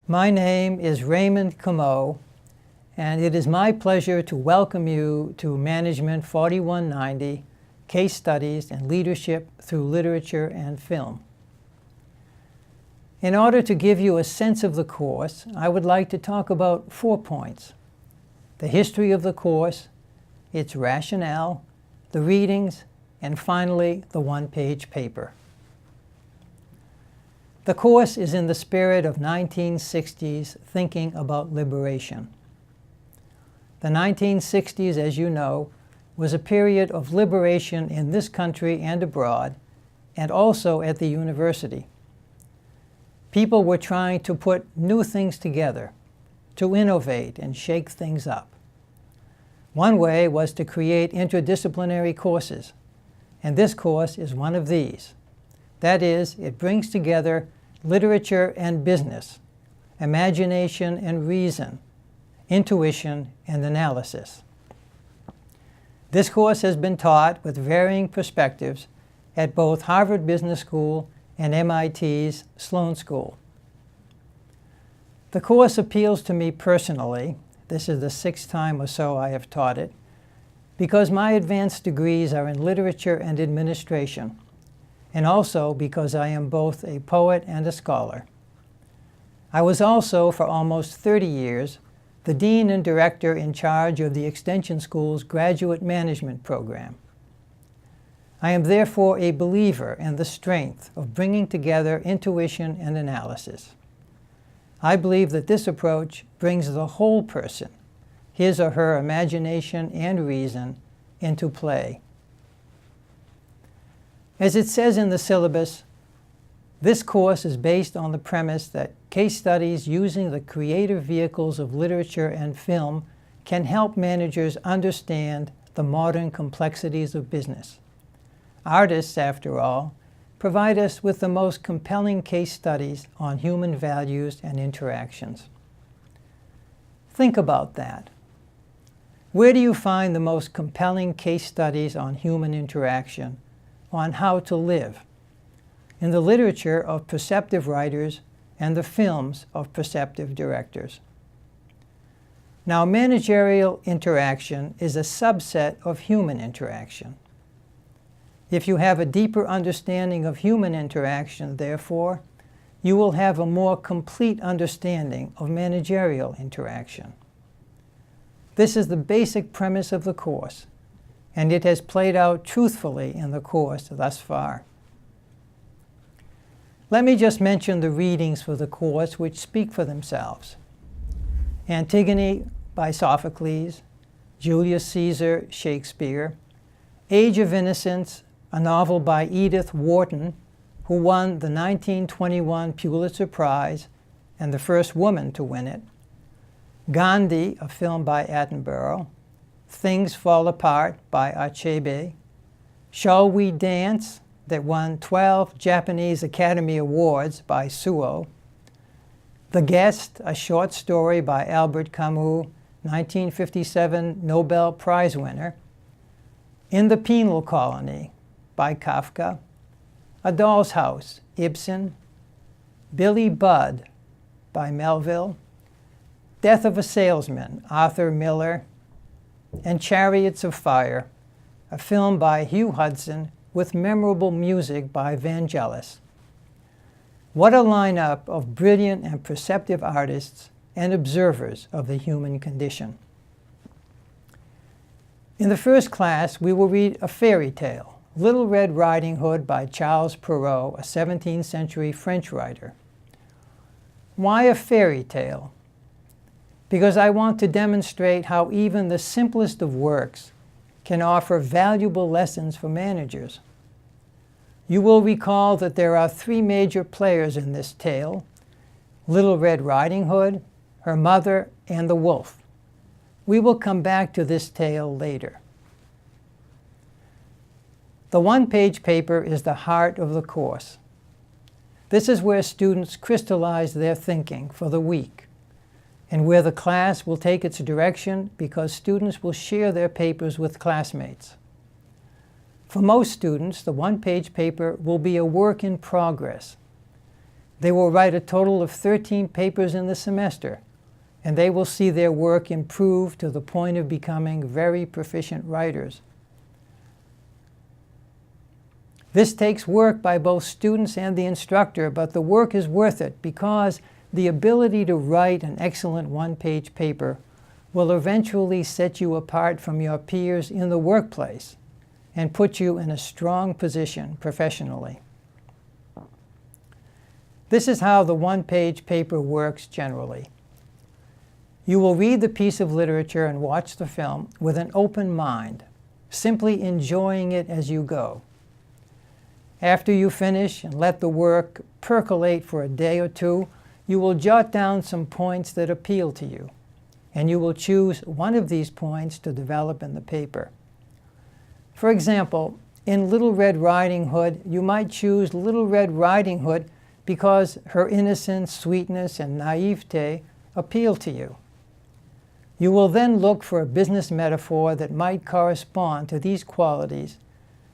My name is Raymond Comeau, and it is my pleasure to welcome you to Management 4190, Case Studies and Leadership Through Literature and Film. In order to give you a sense of the course, I would like to talk about 4 points: the history of the course, its rationale, the readings, and finally, the one-page paper. The course is in the spirit of 1960s thinking about liberation. The 1960s, as you know, was a period of liberation in this country and abroad, and also at the university. People were trying to put new things together, to innovate and shake things up. One way was to create interdisciplinary courses, and this course is one of these. That is, it brings together literature and business, imagination and reason, intuition and analysis. This course has been taught with varying perspectives at both Harvard Business School and MIT's Sloan School. The course appeals to me personally. This is the 6th time or so I have taught it, because my advanced degrees are in literature and administration, and also because I am both a poet and a scholar. I was also, for almost 30 years, the dean and director in charge of the Extension School's graduate management program. I am therefore a believer in the strength of bringing together intuition and analysis. I believe that this approach brings the whole person, his or her imagination and reason, into play. As it says in the syllabus, this course is based on the premise that case studies using the creative vehicles of literature and film can help managers understand the modern complexities of business. Artists, after all, provide us with the most compelling case studies on human values and interactions. Think about that. Where do you find the most compelling case studies on human interaction, on how to live? In the literature of perceptive writers and the films of perceptive directors. Now, managerial interaction is a subset of human interaction. If you have a deeper understanding of human interaction, therefore, you will have a more complete understanding of managerial interaction. This is the basic premise of the course, and it has played out truthfully in the course thus far. Let me just mention the readings for the course, which speak for themselves. Antigone by Sophocles, Julius Caesar, Shakespeare, Age of Innocence, a novel by Edith Wharton, who won the 1921 Pulitzer Prize and the first woman to win it, Gandhi, a film by Attenborough, Things Fall Apart by Achebe, Shall We Dance, that won 12 Japanese Academy Awards by Suo, The Guest, a short story by Albert Camus, 1957 Nobel Prize winner, In the Penal Colony by Kafka, A Doll's House, Ibsen, Billy Budd by Melville, Death of a Salesman, Arthur Miller, and Chariots of Fire, a film by Hugh Hudson with memorable music by Vangelis. What a lineup of brilliant and perceptive artists and observers of the human condition. In the first class, we will read a fairy tale, Little Red Riding Hood by Charles Perrault, a 17th century French writer. Why a fairy tale? Because I want to demonstrate how even the simplest of works can offer valuable lessons for managers. You will recall that there are 3 major players in this tale: Little Red Riding Hood, her mother, and the wolf. We will come back to this tale later. The one-page paper is the heart of the course. This is where students crystallize their thinking for the week, and where the class will take its direction because students will share their papers with classmates. For most students, the one-page paper will be a work in progress. They will write a total of 13 papers in the semester, and they will see their work improve to the point of becoming very proficient writers. This takes work by both students and the instructor, but the work is worth it because the ability to write an excellent one-page paper will eventually set you apart from your peers in the workplace and put you in a strong position professionally. This is how the one-page paper works generally. You will read the piece of literature and watch the film with an open mind, simply enjoying it as you go. After you finish and let the work percolate for a day or two, you will jot down some points that appeal to you, and you will choose one of these points to develop in the paper. For example, in Little Red Riding Hood, you might choose Little Red Riding Hood because her innocence, sweetness, and naivete appeal to you. You will then look for a business metaphor that might correspond to these qualities,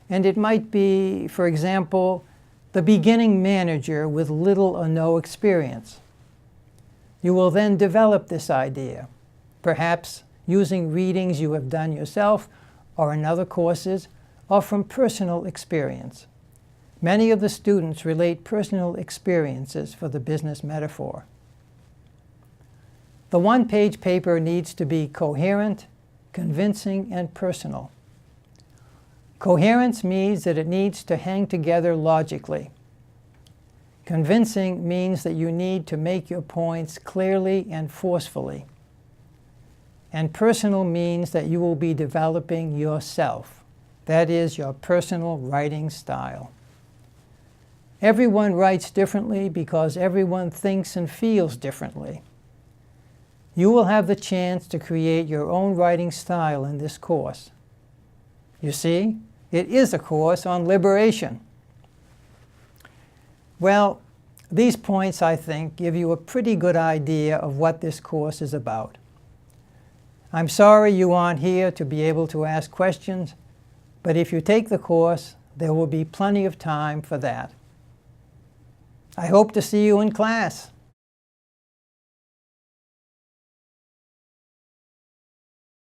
and it might be, for example, the beginning manager with little or no experience. You will then develop this idea, perhaps using readings you have done yourself or in other courses, or from personal experience. Many of the students relate personal experiences for the business metaphor. The one-page paper needs to be coherent, convincing, and personal. Coherence means that it needs to hang together logically. Convincing means that you need to make your points clearly and forcefully. And personal means that you will be developing yourself. That is, your personal writing style. Everyone writes differently because everyone thinks and feels differently. You will have the chance to create your own writing style in this course. You see, it is a course on liberation. Well, these points, I think, give you a pretty good idea of what this course is about. I'm sorry you aren't here to be able to ask questions, but if you take the course, there will be plenty of time for that. I hope to see you in class.